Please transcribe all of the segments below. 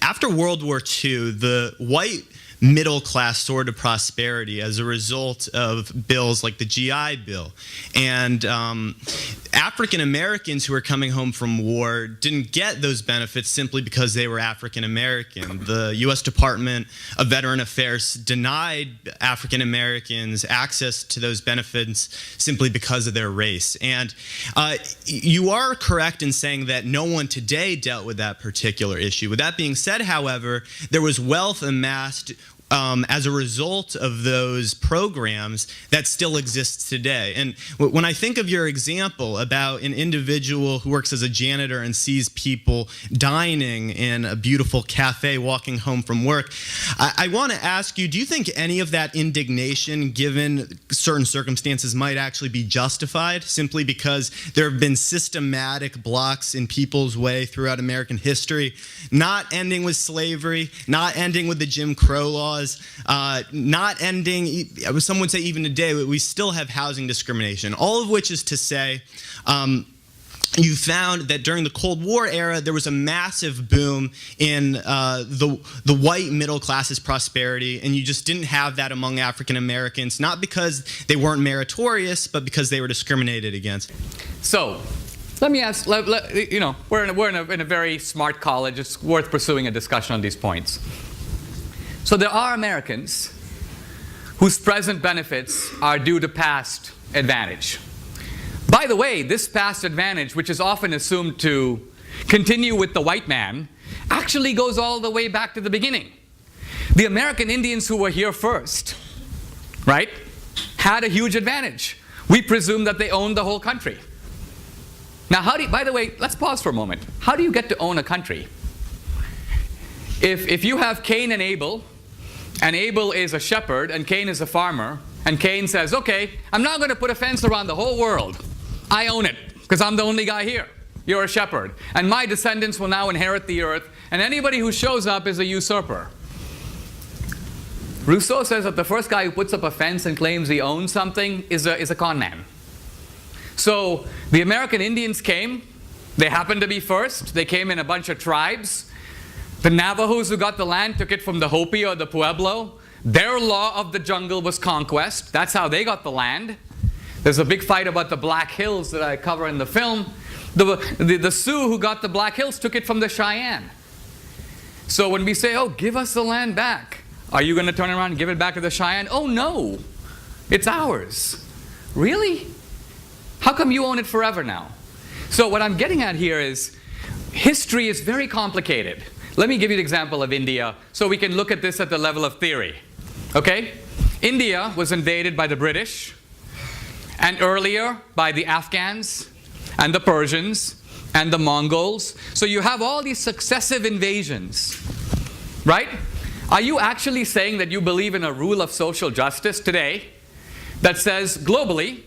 after World War II, the white middle class soared to prosperity as a result of bills like the GI Bill. And African Americans who were coming home from war didn't get those benefits simply because they were African American. The U.S. Department of Veteran Affairs denied African Americans access to those benefits simply because of their race. And you are correct in saying that no one today dealt with that particular issue. With that being said, however, there was wealth amassed as a result of those programs that still exists today. And when I think of your example about an individual who works as a janitor and sees people dining in a beautiful cafe walking home from work, I want to ask you, do you think any of that indignation, given certain circumstances, might actually be justified simply because there have been systematic blocks in people's way throughout American history, not ending with slavery, not ending with the Jim Crow laws, not ending, some would say even today, we still have housing discrimination, all of which is to say, you found that during the Cold War era, there was a massive boom in the white middle class's prosperity, and you just didn't have that among African Americans, not because they weren't meritorious, but because they were discriminated against. So, let me ask, you know, we're in a very smart college. It's worth pursuing a discussion on these points. So there are Americans whose present benefits are due to past advantage. By the way, this past advantage, which is often assumed to continue with the white man, actually goes all the way back to the beginning. The American Indians who were here first, right, had a huge advantage. We presume that they owned the whole country. Now, by the way, let's pause for a moment. How do you get to own a country? If you have Cain and Abel is a shepherd and Cain is a farmer, and Cain says, okay, I'm not going to put a fence around the whole world. I own it because I'm the only guy here. You're a shepherd. And my descendants will now inherit the earth, and anybody who shows up is a usurper. Rousseau says that the first guy who puts up a fence and claims he owns something is a con man. So the American Indians came. They happened to be first. They came in a bunch of tribes. The Navajos who got the land took it from the Hopi or the Pueblo. Their law of the jungle was conquest. That's how they got the land. There's a big fight about the Black Hills that I cover in the film. The Sioux who got the Black Hills took it from the Cheyenne. So when we say, oh, give us the land back, are you going to turn around and give it back to the Cheyenne? Oh, no. It's ours. Really? How come you own it forever now? So what I'm getting at here is history is very complicated. Let me give you an example of India so we can look at this at the level of theory. Okay? India was invaded by the British, and earlier by the Afghans and the Persians and the Mongols. So you have all these successive invasions, right? Are you actually saying that you believe in a rule of social justice today that says globally,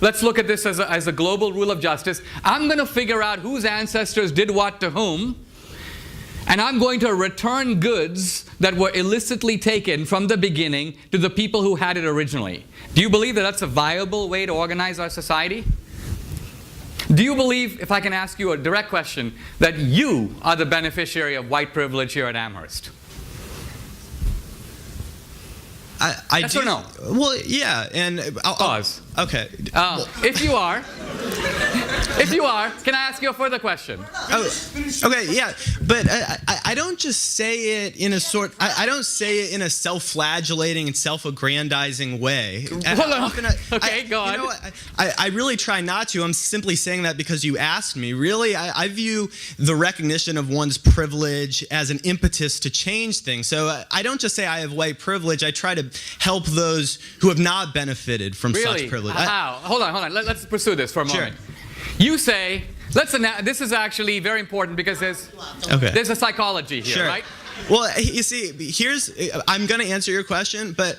let's look at this as a global rule of justice, I'm going to figure out whose ancestors did what to whom, and I'm going to return goods that were illicitly taken from the beginning to the people who had it originally. Do you believe that that's a viable way to organize our society? Do you believe, if I can ask you a direct question, that you are the beneficiary of white privilege here at Amherst? Yes or no? Well, yeah, and pause. Okay. If you are, can I ask you a further question? Okay, yeah, but I don't just say it in a I don't say it in a self-flagellating and self-aggrandizing way. Hold on. Okay, go on. You know, I really try not to. I'm simply saying that because you asked me. Really, I view the recognition of one's privilege as an impetus to change things. So I don't just say I have white privilege. I try to help those who have not benefited from such privilege. How? Hold on. Let's pursue this for a moment. Sure. You say, this is actually very important because there's a psychology here, Sure. right? Well, you see, I'm going to answer your question, but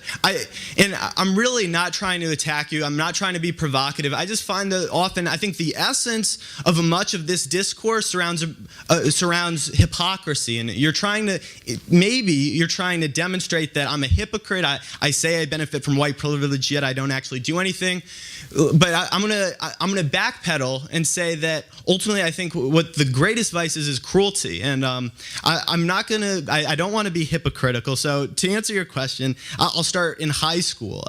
I'm really not trying to attack you. I'm not trying to be provocative. I just find that often, I think the essence of much of this discourse surrounds hypocrisy, and you're trying to demonstrate that I'm a hypocrite. I say I benefit from white privilege, yet I don't actually do anything. But I'm gonna backpedal and say that ultimately I think what the greatest vice is cruelty, and I don't want to be hypocritical. So to answer your question, I'll start in high school.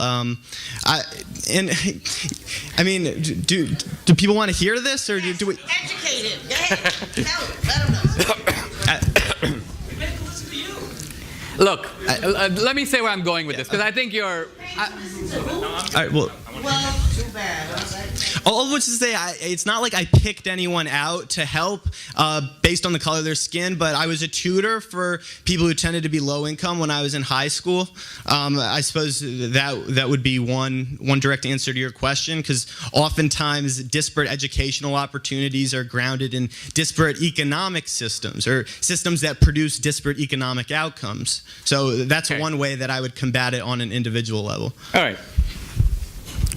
Do people want to hear this, or do we? Educated. Go ahead. Tell them. Let them know. Look, let me say where I'm going with this, because I think you're... All right, well, too bad. all of which is to say, it's not like I picked anyone out to help based on the color of their skin, but I was a tutor for people who tended to be low income when I was in high school. I suppose that would be one direct answer to your question, because oftentimes disparate educational opportunities are grounded in disparate economic systems, or systems that produce disparate economic outcomes. So that's one way that I would combat it on an individual level. All right.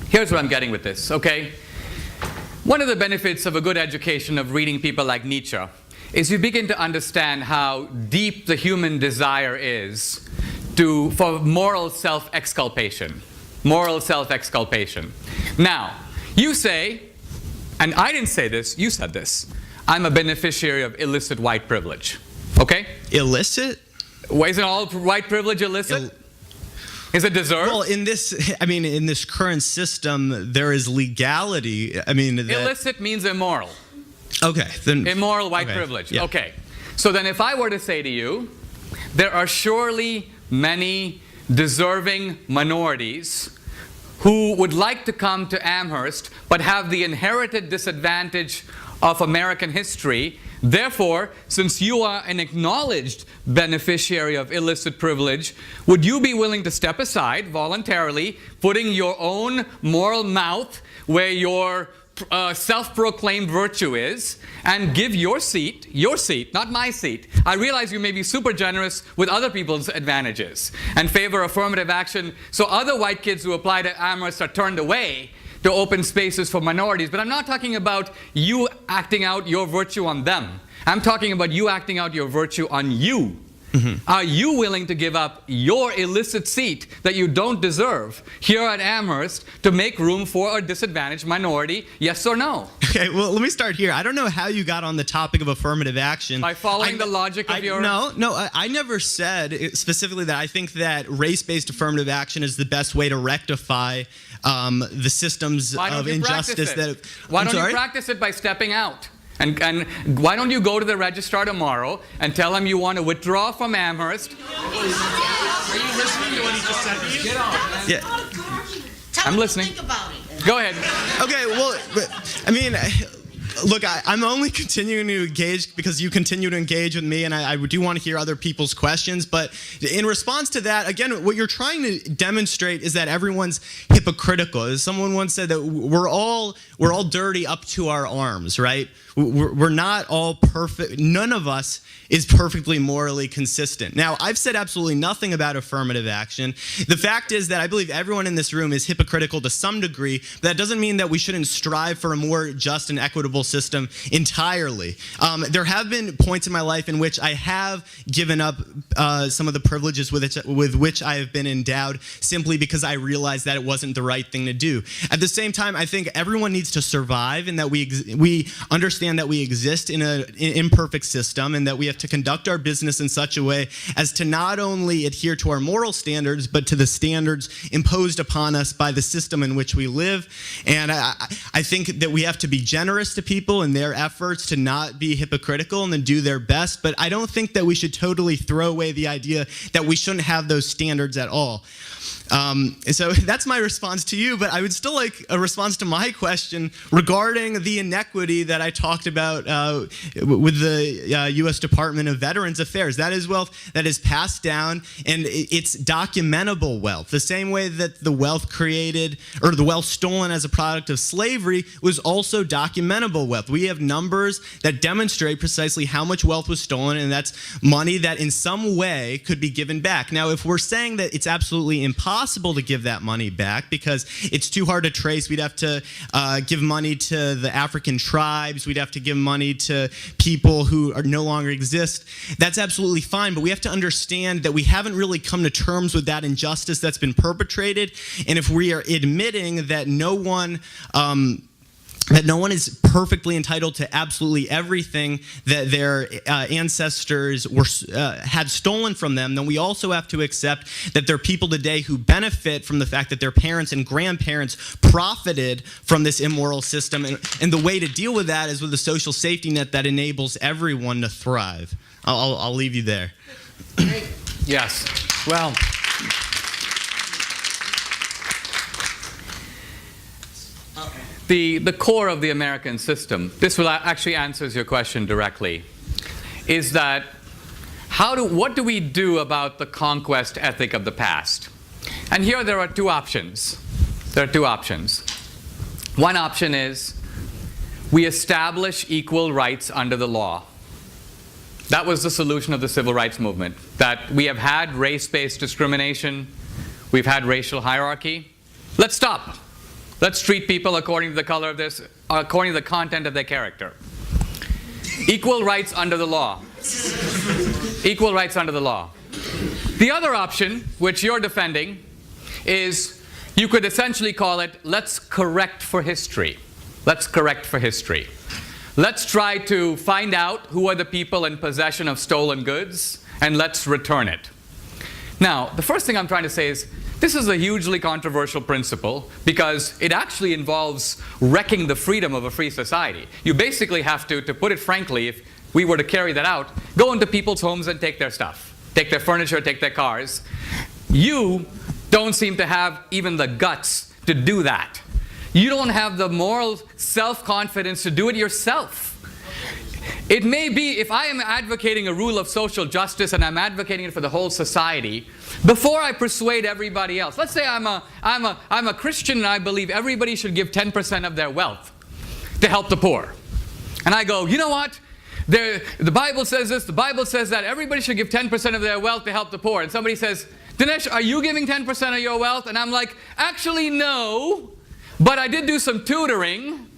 Here's what I'm getting with this, okay? One of the benefits of a good education of reading people like Nietzsche is you begin to understand how deep the human desire is for moral self-exculpation. Moral self-exculpation. Now, you say, and I didn't say this, you said this, I'm a beneficiary of illicit white privilege, okay? Illicit? Well, isn't all white privilege illicit? Is it deserved? Well, in this current system, there is legality. Illicit means immoral. Okay. Then immoral white privilege. Yeah. Okay. So then if I were to say to you, there are surely many deserving minorities who would like to come to Amherst but have the inherited disadvantage of American history. Therefore, since you are an acknowledged beneficiary of illicit privilege, would you be willing to step aside voluntarily, putting your own moral mouth where your self-proclaimed virtue is, and give your seat, not my seat. I realize you may be super generous with other people's advantages and favor affirmative action, so other white kids who apply to Amherst are turned away to open spaces for minorities. But I'm not talking about you acting out your virtue on them. I'm talking about you acting out your virtue on you. Mm-hmm. Are you willing to give up your illicit seat that you don't deserve here at Amherst to make room for a disadvantaged minority? Yes or no? Okay, well, let me start here. I don't know how you got on the topic of affirmative action. By following the logic of your... No, I never said specifically that I think that race-based affirmative action is the best way to rectify the systems of injustice that... Why don't you practice it by stepping out? And why don't you go to the registrar tomorrow and tell him you want to withdraw from Amherst? Are you listening to what he just said to you? Get on. Yeah. I'm listening. Think about it. Go ahead. Okay, well, look, I'm only continuing to engage because you continue to engage with me, and I do want to hear other people's questions. But in response to that, again, what you're trying to demonstrate is that everyone's hypocritical. As someone once said, that we're all dirty up to our arms, right? We're not all perfect. None of us is perfectly morally consistent. Now, I've said absolutely nothing about affirmative action. The fact is that I believe everyone in this room is hypocritical to some degree, but that doesn't mean that we shouldn't strive for a more just and equitable system entirely. There have been points in my life in which I have given up some of the privileges with which I have been endowed simply because I realized that it wasn't the right thing to do. At the same time, I think everyone needs to survive, and that we understand that we exist in an imperfect system, and that we have to conduct our business in such a way as to not only adhere to our moral standards, but to the standards imposed upon us by the system in which we live. And I think that we have to be generous to people in their efforts to not be hypocritical and then do their best. But I don't think that we should totally throw away the idea that we shouldn't have those standards at all. So that's my response to you, but I would still like a response to my question regarding the inequity that I talked about with the U.S. Department of Veterans Affairs. That is wealth that is passed down, and it's documentable wealth. The same way that the wealth created, or the wealth stolen as a product of slavery, was also documentable wealth. We have numbers that demonstrate precisely how much wealth was stolen, and that's money that in some way could be given back. Now, if we're saying that it's absolutely impossible to give that money back because it's too hard to trace, we'd have to give money to the African tribes, we'd have to give money to people who no longer exist. That's absolutely fine, but we have to understand that we haven't really come to terms with that injustice that's been perpetrated, and if we are admitting that no one is perfectly entitled to absolutely everything that their ancestors had stolen from them, then we also have to accept that there are people today who benefit from the fact that their parents and grandparents profited from this immoral system. And the way to deal with that is with a social safety net that enables everyone to thrive. I'll leave you there. Yes. Well, the core of the American system, this will actually answers your question directly, is that what do we do about the conquest ethic of the past? And here there are two options. There are two options. One option is we establish equal rights under the law. That was the solution of the civil rights movement, that we have had race-based discrimination, we've had racial hierarchy. Let's stop. Let's treat people according to the color of this, according to the content of their character. Equal rights under the law. Equal rights under the law. The other option, which you're defending, is you could essentially call it, let's correct for history. Let's correct for history. Let's try to find out who are the people in possession of stolen goods, and let's return it. Now, the first thing I'm trying to say is, this is a hugely controversial principle because it actually involves wrecking the freedom of a free society. You basically have to put it frankly, if we were to carry that out, go into people's homes and take their stuff. Take their furniture, take their cars. You don't seem to have even the guts to do that. You don't have the moral self-confidence to do it yourself. It may be, if I am advocating a rule of social justice and I'm advocating it for the whole society, before I persuade everybody else, let's say I'm a Christian and I believe everybody should give 10% of their wealth to help the poor. And I go, you know what? The Bible says this, the Bible says that, everybody should give 10% of their wealth to help the poor. And somebody says, Dinesh, are you giving 10% of your wealth? And I'm like, actually no, but I did do some tutoring.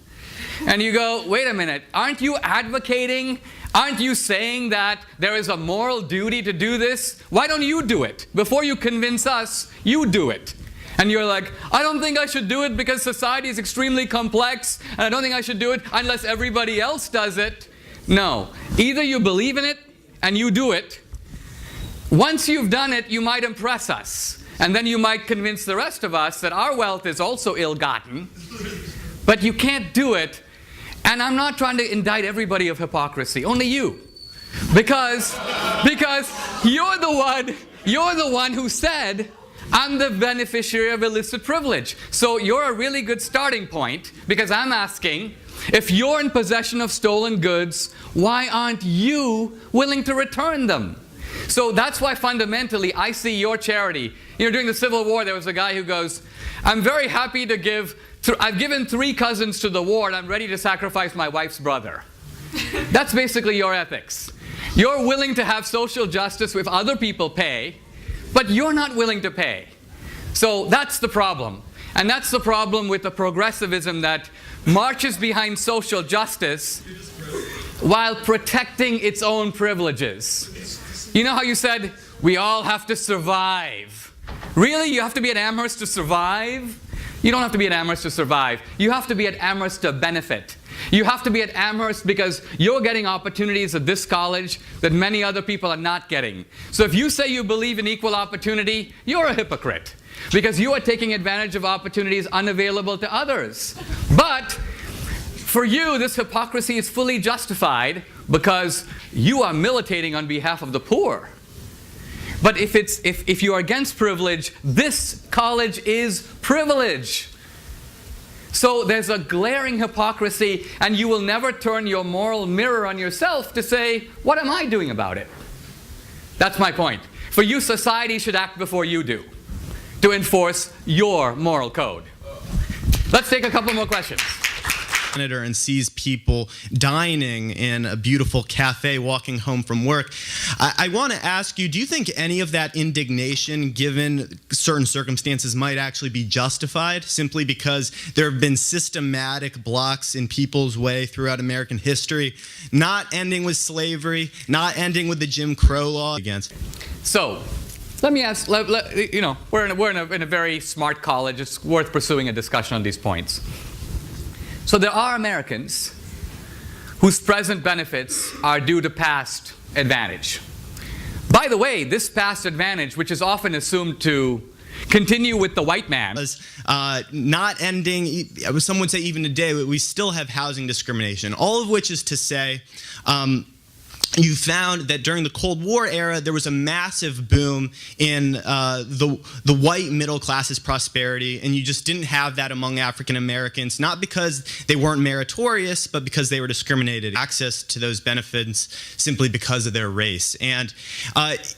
And you go, wait a minute, aren't you advocating, aren't you saying that there is a moral duty to do this? Why don't you do it? Before you convince us, you do it. And you're like, I don't think I should do it because society is extremely complex, and I don't think I should do it unless everybody else does it. No, either you believe in it and you do it. Once you've done it, you might impress us. And then you might convince the rest of us that our wealth is also ill-gotten. But you can't do it. And I'm not trying to indict everybody of hypocrisy, only you. Because you're the one who said, I'm the beneficiary of illicit privilege. So you're a really good starting point, because I'm asking, if you're in possession of stolen goods, why aren't you willing to return them? So that's why fundamentally I see your charity. You know, during the Civil War, there was a guy who goes, I'm very happy to give, I've given 3 cousins to the war and I'm ready to sacrifice my wife's brother. That's basically your ethics. You're willing to have social justice if other people pay, but you're not willing to pay. So that's the problem. And that's the problem with the progressivism that marches behind social justice while protecting its own privileges. You know how you said, we all have to survive. Really? You have to be at Amherst to survive? You don't have to be at Amherst to survive. You have to be at Amherst to benefit. You have to be at Amherst because you're getting opportunities at this college that many other people are not getting. So if you say you believe in equal opportunity, you're a hypocrite, because you are taking advantage of opportunities unavailable to others. But for you, this hypocrisy is fully justified because you are militating on behalf of the poor. But if you are against privilege, this college is privilege. So there's a glaring hypocrisy, and you will never turn your moral mirror on yourself to say, what am I doing about it? That's my point. For you, society should act before you do, to enforce your moral code. Let's take a couple more questions. And sees people dining in a beautiful cafe walking home from work. I want to ask you, do you think any of that indignation, given certain circumstances, might actually be justified simply because there have been systematic blocks in people's way throughout American history, not ending with slavery, not ending with the Jim Crow law against? So, let me ask, you know, we're in a very smart college. It's worth pursuing a discussion on these points. So there are Americans whose present benefits are due to past advantage. By the way, this past advantage, which is often assumed to continue with the white man, not ending, some would say even today, we still have housing discrimination, all of which is to say, you found that during the Cold War era, there was a massive boom in the white middle class's prosperity, and you just didn't have that among African Americans, not because they weren't meritorious, but because they were discriminated access to those benefits simply because of their race. And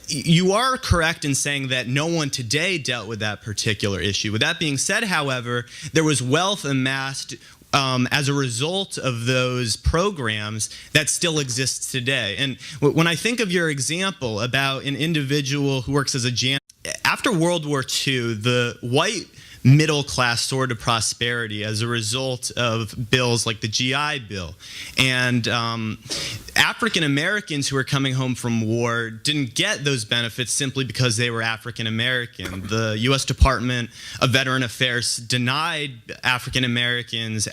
you are correct in saying that no one today dealt with that particular issue. With that being said, however, there was wealth amassed as a result of those programs that still exists today. And when I think of your example about an individual who works as a janitor, after World War II, the white middle class soared to prosperity as a result of bills like the GI Bill. And African Americans who were coming home from war didn't get those benefits simply because they were African American. The U.S. Department of Veteran Affairs denied African Americans